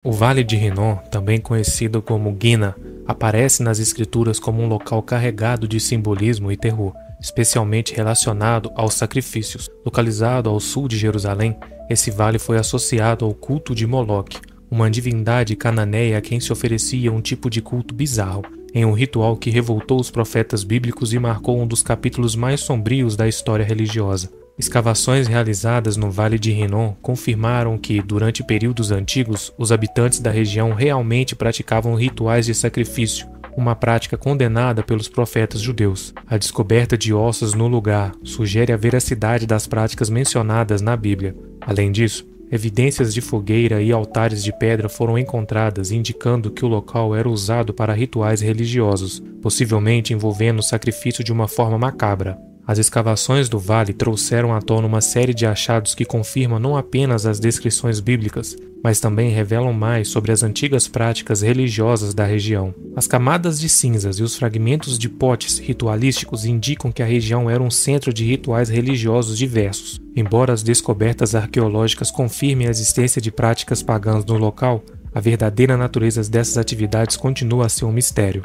O Vale de Rinom, também conhecido como Guina, aparece nas escrituras como um local carregado de simbolismo e terror, especialmente relacionado aos sacrifícios. Localizado ao sul de Jerusalém, esse vale foi associado ao culto de Moloque, uma divindade cananeia a quem se oferecia um tipo de culto bizarro, em um ritual que revoltou os profetas bíblicos e marcou um dos capítulos mais sombrios da história religiosa. Escavações realizadas no Vale de Rinom confirmaram que, durante períodos antigos, os habitantes da região realmente praticavam rituais de sacrifício, uma prática condenada pelos profetas judeus. A descoberta de ossos no lugar sugere a veracidade das práticas mencionadas na Bíblia. Além disso, evidências de fogueira e altares de pedra foram encontradas, indicando que o local era usado para rituais religiosos, possivelmente envolvendo o sacrifício de uma forma macabra. As escavações do vale trouxeram à tona uma série de achados que confirmam não apenas as descrições bíblicas, mas também revelam mais sobre as antigas práticas religiosas da região. As camadas de cinzas e os fragmentos de potes ritualísticos indicam que a região era um centro de rituais religiosos diversos. Embora as descobertas arqueológicas confirmem a existência de práticas pagãs no local, a verdadeira natureza dessas atividades continua a ser um mistério.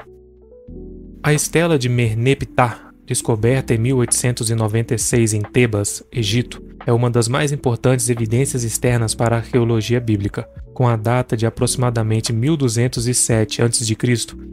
A estela de Merneptah, descoberta em 1896 em Tebas, Egito, é uma das mais importantes evidências externas para a arqueologia bíblica. Com a data de aproximadamente 1207 a.C.,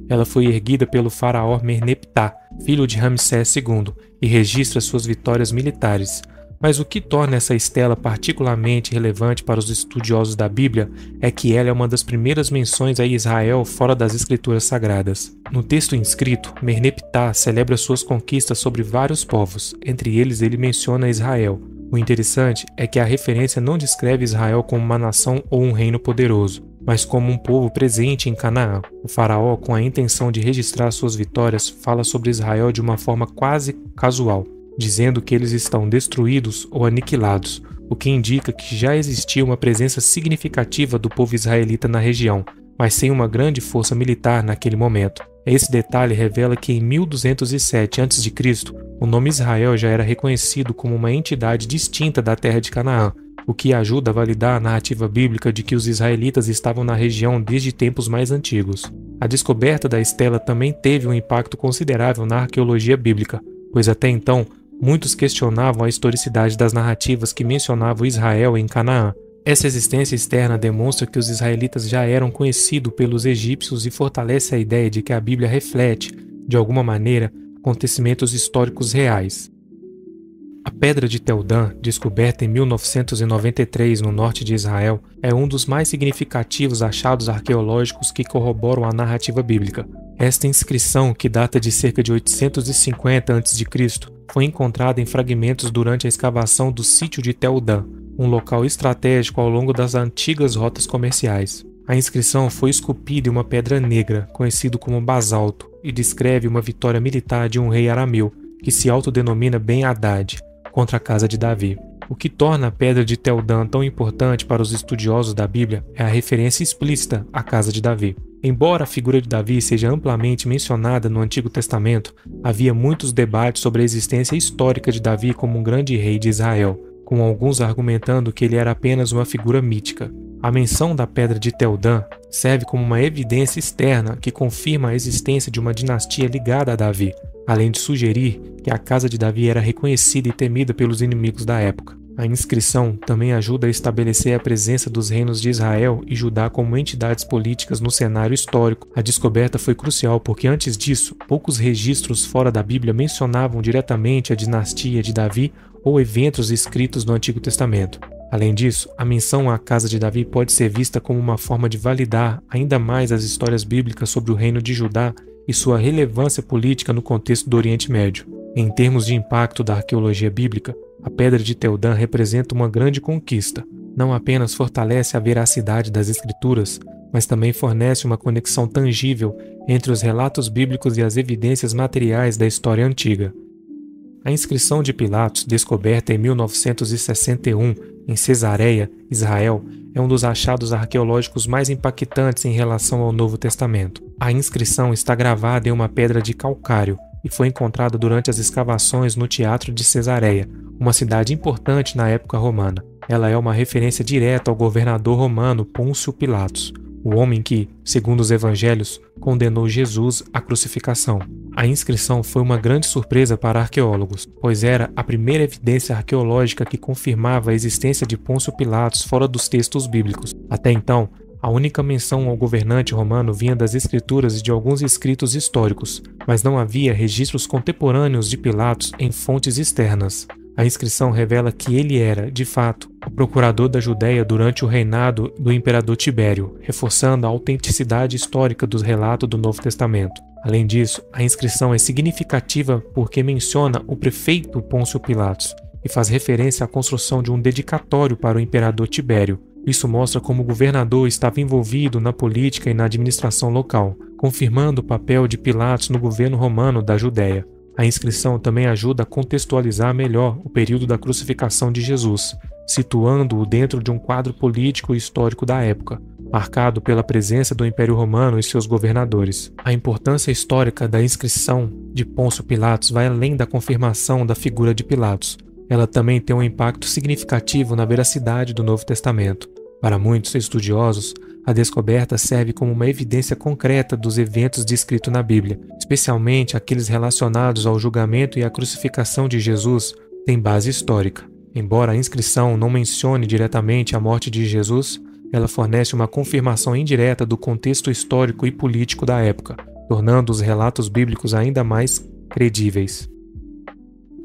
ela foi erguida pelo faraó Merneptah, filho de Ramsés II, e registra suas vitórias militares. Mas o que torna essa estela particularmente relevante para os estudiosos da Bíblia é que ela é uma das primeiras menções a Israel fora das escrituras sagradas. No texto inscrito, Merneptah celebra suas conquistas sobre vários povos, entre eles ele menciona Israel. O interessante é que a referência não descreve Israel como uma nação ou um reino poderoso, mas como um povo presente em Canaã. O faraó, com a intenção de registrar suas vitórias, fala sobre Israel de uma forma quase casual, dizendo que eles estão destruídos ou aniquilados, o que indica que já existia uma presença significativa do povo israelita na região, mas sem uma grande força militar naquele momento. Esse detalhe revela que em 1207 a.C., o nome Israel já era reconhecido como uma entidade distinta da terra de Canaã, o que ajuda a validar a narrativa bíblica de que os israelitas estavam na região desde tempos mais antigos. A descoberta da estela também teve um impacto considerável na arqueologia bíblica, pois até então, muitos questionavam a historicidade das narrativas que mencionavam Israel em Canaã. Essa existência externa demonstra que os israelitas já eram conhecidos pelos egípcios e fortalece a ideia de que a Bíblia reflete, de alguma maneira, acontecimentos históricos reais. A Pedra de Tel-Dan, descoberta em 1993 no norte de Israel, é um dos mais significativos achados arqueológicos que corroboram a narrativa bíblica. Esta inscrição, que data de cerca de 850 a.C., foi encontrada em fragmentos durante a escavação do sítio de Tel-Dan, um local estratégico ao longo das antigas rotas comerciais. A inscrição foi esculpida em uma pedra negra, conhecido como basalto, e descreve uma vitória militar de um rei arameu, que se autodenomina Ben-Hadad, contra a casa de Davi. O que torna a Pedra de Tel-Dan tão importante para os estudiosos da Bíblia é a referência explícita à casa de Davi. Embora a figura de Davi seja amplamente mencionada no Antigo Testamento, havia muitos debates sobre a existência histórica de Davi como um grande rei de Israel, com alguns argumentando que ele era apenas uma figura mítica. A menção da Pedra de Tel-Dan serve como uma evidência externa que confirma a existência de uma dinastia ligada a Davi, além de sugerir que a casa de Davi era reconhecida e temida pelos inimigos da época. A inscrição também ajuda a estabelecer a presença dos reinos de Israel e Judá como entidades políticas no cenário histórico. A descoberta foi crucial porque antes disso, poucos registros fora da Bíblia mencionavam diretamente a dinastia de Davi ou eventos escritos no Antigo Testamento. Além disso, a menção à casa de Davi pode ser vista como uma forma de validar ainda mais as histórias bíblicas sobre o reino de Judá e sua relevância política no contexto do Oriente Médio. Em termos de impacto da arqueologia bíblica, a Pedra de Tel-Dan representa uma grande conquista. Não apenas fortalece a veracidade das Escrituras, mas também fornece uma conexão tangível entre os relatos bíblicos e as evidências materiais da história antiga. A inscrição de Pilatos, descoberta em 1961 em Cesareia, Israel, é um dos achados arqueológicos mais impactantes em relação ao Novo Testamento. A inscrição está gravada em uma pedra de calcário e foi encontrada durante as escavações no Teatro de Cesareia, uma cidade importante na época romana. Ela é uma referência direta ao governador romano Pôncio Pilatos, o homem que, segundo os evangelhos, condenou Jesus à crucificação. A inscrição foi uma grande surpresa para arqueólogos, pois era a primeira evidência arqueológica que confirmava a existência de Pôncio Pilatos fora dos textos bíblicos. Até então, a única menção ao governante romano vinha das escrituras e de alguns escritos históricos, mas não havia registros contemporâneos de Pilatos em fontes externas. A inscrição revela que ele era, de fato, o procurador da Judéia durante o reinado do imperador Tibério, reforçando a autenticidade histórica dos relatos do Novo Testamento. Além disso, a inscrição é significativa porque menciona o prefeito Pôncio Pilatos e faz referência à construção de um dedicatório para o imperador Tibério. Isso mostra como o governador estava envolvido na política e na administração local, confirmando o papel de Pilatos no governo romano da Judéia. A inscrição também ajuda a contextualizar melhor o período da crucificação de Jesus, situando-o dentro de um quadro político e histórico da época, marcado pela presença do Império Romano e seus governadores. A importância histórica da inscrição de Pôncio Pilatos vai além da confirmação da figura de Pilatos. Ela também tem um impacto significativo na veracidade do Novo Testamento. Para muitos estudiosos, a descoberta serve como uma evidência concreta dos eventos descritos na Bíblia, especialmente aqueles relacionados ao julgamento e à crucificação de Jesus, têm base histórica. Embora a inscrição não mencione diretamente a morte de Jesus, ela fornece uma confirmação indireta do contexto histórico e político da época, tornando os relatos bíblicos ainda mais credíveis.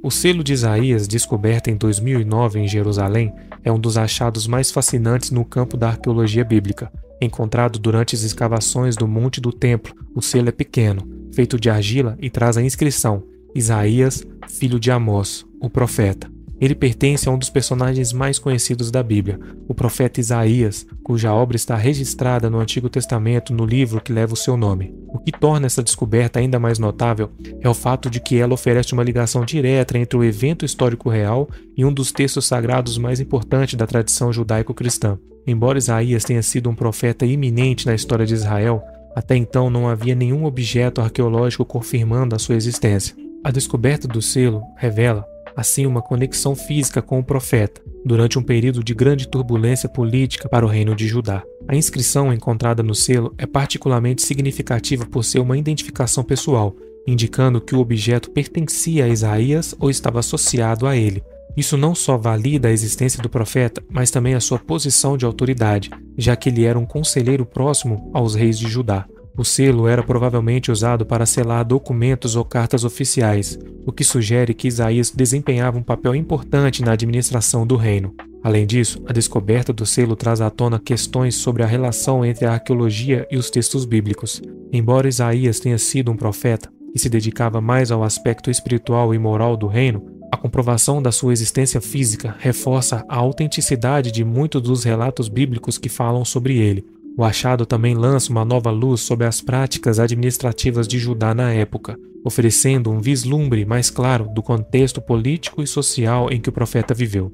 O selo de Isaías, descoberto em 2009 em Jerusalém, é um dos achados mais fascinantes no campo da arqueologia bíblica. Encontrado durante as escavações do Monte do Templo, o selo é pequeno, feito de argila e traz a inscrição: Isaías, filho de Amós, o profeta. Ele pertence a um dos personagens mais conhecidos da Bíblia, o profeta Isaías, cuja obra está registrada no Antigo Testamento no livro que leva o seu nome. O que torna essa descoberta ainda mais notável é o fato de que ela oferece uma ligação direta entre o evento histórico real e um dos textos sagrados mais importantes da tradição judaico-cristã. Embora Isaías tenha sido um profeta iminente na história de Israel, até então não havia nenhum objeto arqueológico confirmando a sua existência. A descoberta do selo revela, assim, uma conexão física com o profeta, durante um período de grande turbulência política para o reino de Judá. A inscrição encontrada no selo é particularmente significativa por ser uma identificação pessoal, indicando que o objeto pertencia a Isaías ou estava associado a ele. Isso não só valida a existência do profeta, mas também a sua posição de autoridade, já que ele era um conselheiro próximo aos reis de Judá. O selo era provavelmente usado para selar documentos ou cartas oficiais, o que sugere que Isaías desempenhava um papel importante na administração do reino. Além disso, a descoberta do selo traz à tona questões sobre a relação entre a arqueologia e os textos bíblicos. Embora Isaías tenha sido um profeta que se dedicava mais ao aspecto espiritual e moral do reino, a comprovação da sua existência física reforça a autenticidade de muitos dos relatos bíblicos que falam sobre ele. O achado também lança uma nova luz sobre as práticas administrativas de Judá na época, oferecendo um vislumbre mais claro do contexto político e social em que o profeta viveu.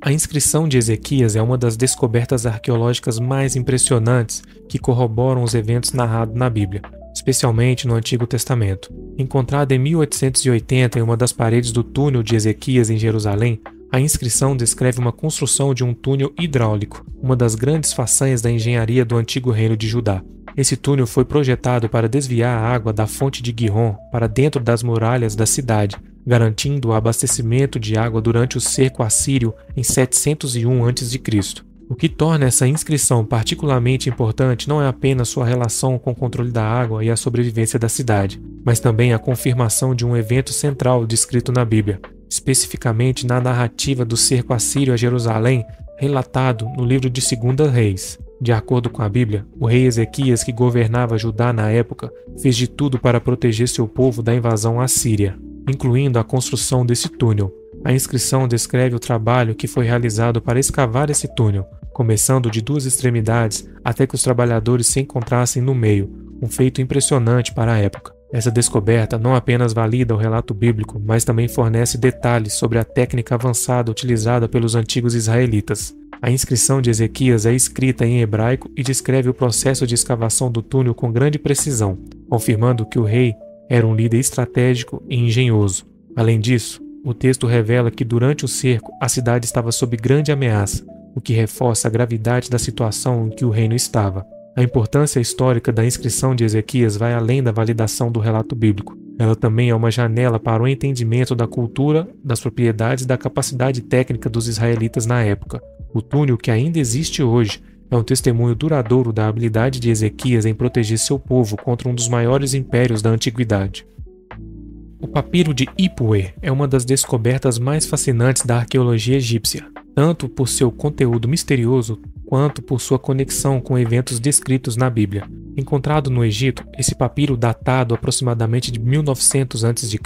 A inscrição de Ezequias é uma das descobertas arqueológicas mais impressionantes que corroboram os eventos narrados na Bíblia, especialmente no Antigo Testamento. Encontrada em 1880 em uma das paredes do túnel de Ezequias em Jerusalém, a inscrição descreve uma construção de um túnel hidráulico, uma das grandes façanhas da engenharia do antigo reino de Judá. Esse túnel foi projetado para desviar a água da fonte de Gihon para dentro das muralhas da cidade, garantindo o abastecimento de água durante o cerco assírio em 701 a.C. O que torna essa inscrição particularmente importante não é apenas sua relação com o controle da água e a sobrevivência da cidade, mas também a confirmação de um evento central descrito na Bíblia, especificamente na narrativa do cerco assírio a Jerusalém, relatado no livro de 2 Reis. De acordo com a Bíblia, o rei Ezequias, que governava Judá na época, fez de tudo para proteger seu povo da invasão assíria, incluindo a construção desse túnel. A inscrição descreve o trabalho que foi realizado para escavar esse túnel, começando de duas extremidades até que os trabalhadores se encontrassem no meio, um feito impressionante para a época. Essa descoberta não apenas valida o relato bíblico, mas também fornece detalhes sobre a técnica avançada utilizada pelos antigos israelitas. A inscrição de Ezequias é escrita em hebraico e descreve o processo de escavação do túnel com grande precisão, confirmando que o rei era um líder estratégico e engenhoso. Além disso, o texto revela que durante o cerco a cidade estava sob grande ameaça, o que reforça a gravidade da situação em que o reino estava. A importância histórica da inscrição de Ezequias vai além da validação do relato bíblico. Ela também é uma janela para o entendimento da cultura, das propriedades e da capacidade técnica dos israelitas na época. O túnel, que ainda existe hoje, é um testemunho duradouro da habilidade de Ezequias em proteger seu povo contra um dos maiores impérios da antiguidade. O papiro de Ipuwer é uma das descobertas mais fascinantes da arqueologia egípcia, tanto por seu conteúdo misterioso quanto por sua conexão com eventos descritos na Bíblia. Encontrado no Egito, esse papiro datado aproximadamente de 1900 a.C.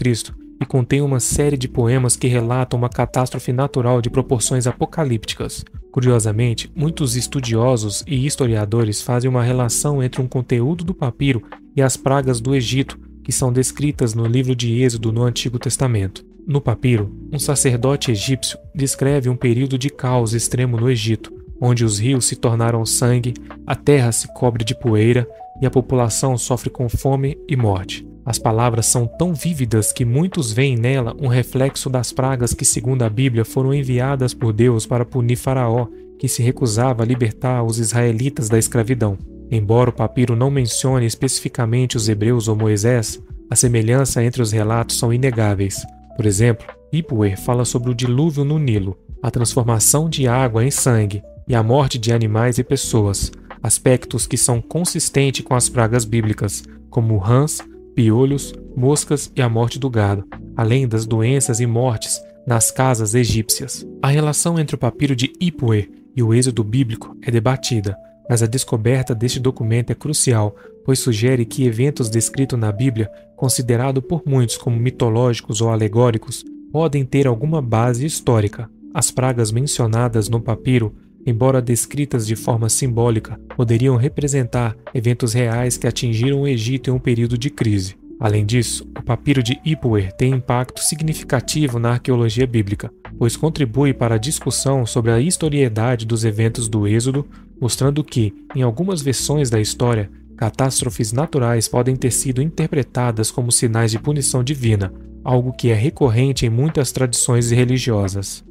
e contém uma série de poemas que relatam uma catástrofe natural de proporções apocalípticas. Curiosamente, muitos estudiosos e historiadores fazem uma relação entre um conteúdo do papiro e as pragas do Egito, que são descritas no livro de Êxodo no Antigo Testamento. No papiro, um sacerdote egípcio descreve um período de caos extremo no Egito, onde os rios se tornaram sangue, a terra se cobre de poeira e a população sofre com fome e morte. As palavras são tão vívidas que muitos veem nela um reflexo das pragas que, segundo a Bíblia, foram enviadas por Deus para punir Faraó, que se recusava a libertar os israelitas da escravidão. Embora o papiro não mencione especificamente os hebreus ou Moisés, a semelhança entre os relatos são inegáveis. Por exemplo, Ipuwer fala sobre o dilúvio no Nilo, a transformação de água em sangue e a morte de animais e pessoas, aspectos que são consistentes com as pragas bíblicas, como rãs, piolhos, moscas e a morte do gado, além das doenças e mortes nas casas egípcias. A relação entre o papiro de Ipuwer e o Êxodo bíblico é debatida, mas a descoberta deste documento é crucial, pois sugere que eventos descritos na Bíblia, considerados por muitos como mitológicos ou alegóricos, podem ter alguma base histórica. As pragas mencionadas no papiro, embora descritas de forma simbólica, poderiam representar eventos reais que atingiram o Egito em um período de crise. Além disso, o papiro de Ipuwer tem impacto significativo na arqueologia bíblica, pois contribui para a discussão sobre a historicidade dos eventos do Êxodo, mostrando que, em algumas versões da história, catástrofes naturais podem ter sido interpretadas como sinais de punição divina, algo que é recorrente em muitas tradições religiosas.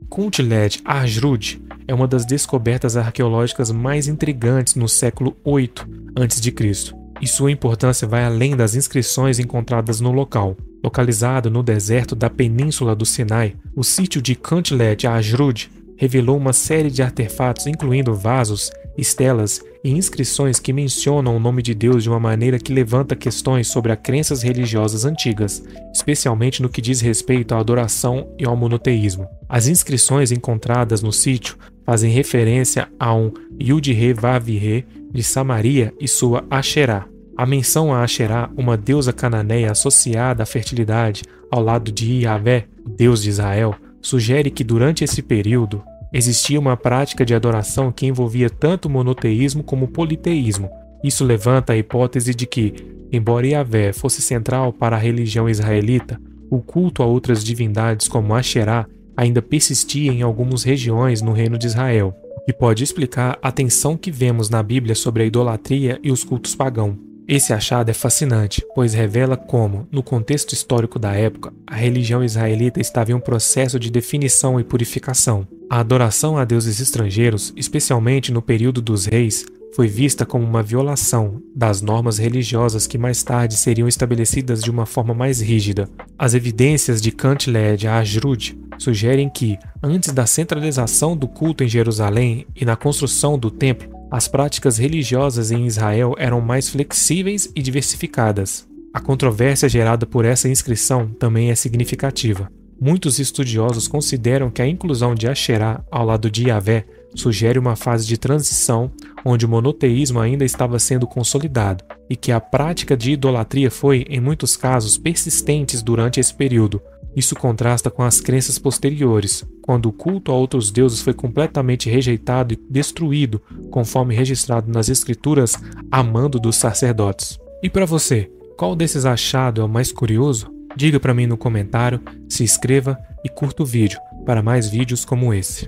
Kuntlet Ajrud é uma das descobertas arqueológicas mais intrigantes no século VIII a.C., e sua importância vai além das inscrições encontradas no local. Localizado no deserto da Península do Sinai, o sítio de Kuntlet Ajrud revelou uma série de artefatos incluindo vasos, estelas e inscrições que mencionam o nome de Deus de uma maneira que levanta questões sobre as crenças religiosas antigas, especialmente no que diz respeito à adoração e ao monoteísmo. As inscrições encontradas no sítio fazem referência a um Yud-He-Vav-He de Samaria e sua Asherá. A menção a Asherá, uma deusa cananeia associada à fertilidade, ao lado de Yahvé, o Deus de Israel, sugere que durante esse período existia uma prática de adoração que envolvia tanto monoteísmo como politeísmo. Isso levanta a hipótese de que, embora Yahvé fosse central para a religião israelita, o culto a outras divindades como Asherá ainda persistia em algumas regiões no reino de Israel, e pode explicar a tensão que vemos na Bíblia sobre a idolatria e os cultos pagãos. Esse achado é fascinante, pois revela como, no contexto histórico da época, a religião israelita estava em um processo de definição e purificação. A adoração a deuses estrangeiros, especialmente no período dos reis, foi vista como uma violação das normas religiosas que mais tarde seriam estabelecidas de uma forma mais rígida. As evidências de Kuntlet Ajrud sugerem que, antes da centralização do culto em Jerusalém e na construção do templo, as práticas religiosas em Israel eram mais flexíveis e diversificadas. A controvérsia gerada por essa inscrição também é significativa. Muitos estudiosos consideram que a inclusão de Asherá ao lado de Yahvé sugere uma fase de transição onde o monoteísmo ainda estava sendo consolidado e que a prática de idolatria foi, em muitos casos, persistente durante esse período. Isso contrasta com as crenças posteriores, quando o culto a outros deuses foi completamente rejeitado e destruído, conforme registrado nas Escrituras, a mando dos sacerdotes. E para você, qual desses achados é o mais curioso? Diga para mim no comentário, se inscreva e curta o vídeo para mais vídeos como esse.